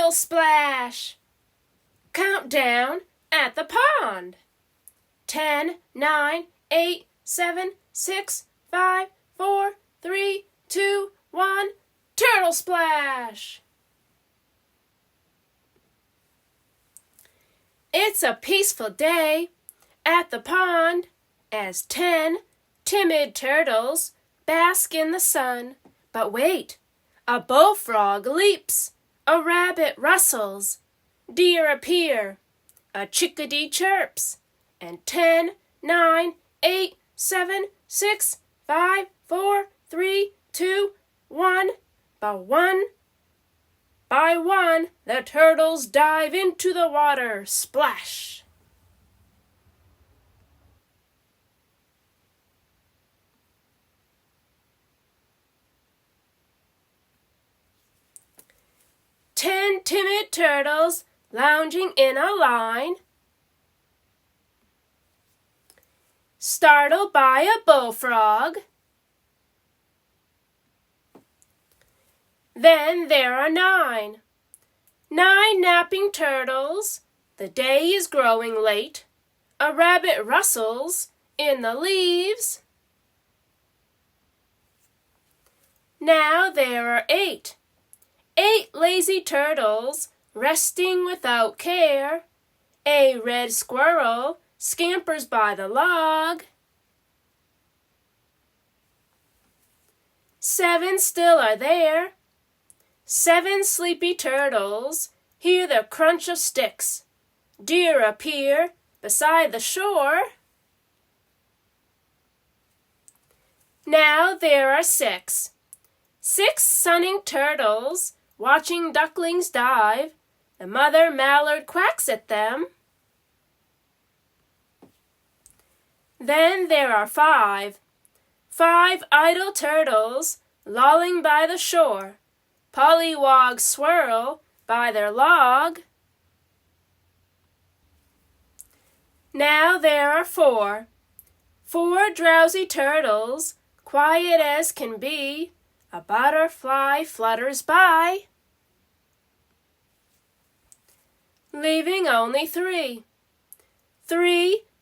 Turtle splash! Countdown at the pond. 10, 9, 8, 7, 6, 5, 4, 3, 2, 1. Turtle splash! It's a peaceful day at the pond as 10 timid turtles bask in the sun. But wait, a bullfrog leaps, a rabbit rustles, deer appear, a chickadee chirps, and 10, 9, 8, 7, 6, 5, 4, 3, 2, 1. By one, the turtles dive into the water. Splash! Ten timid turtles lounging in a line, startled by a bullfrog. Then there are 9 napping turtles. The day is growing late. A rabbit rustles in the leaves. Now there are 8 lazy turtles resting without care. A red squirrel scampers by the log. 7 still are there. 7 sleepy turtles hear the crunch of sticks. Deer appear beside the shore. Now there are 6 sunning turtles watching ducklings dive. The mother mallard quacks at them. Then there are 5 idle turtles lolling by the shore. Pollywogs swirl by their log. Now there are 4 drowsy turtles, quiet as can be. A butterfly flutters by, leaving only 3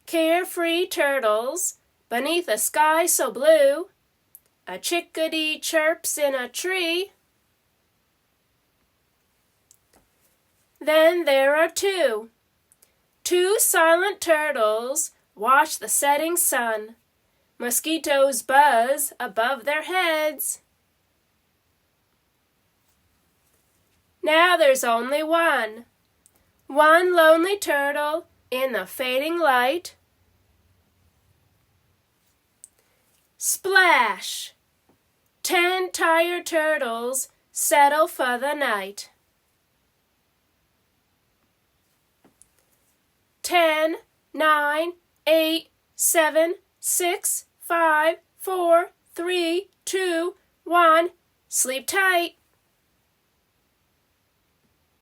carefree turtles beneath a sky so blue. A chickadee chirps in a tree. Then there are 2 silent turtles watch the setting sun. Mosquitoes buzz above their heads. Now there's only one lonely turtle in the fading light. Splash! 10 tired turtles settle for the night. 10, 9, 8, 7, 6, 5, 4, 3, 2, 1. Sleep tight.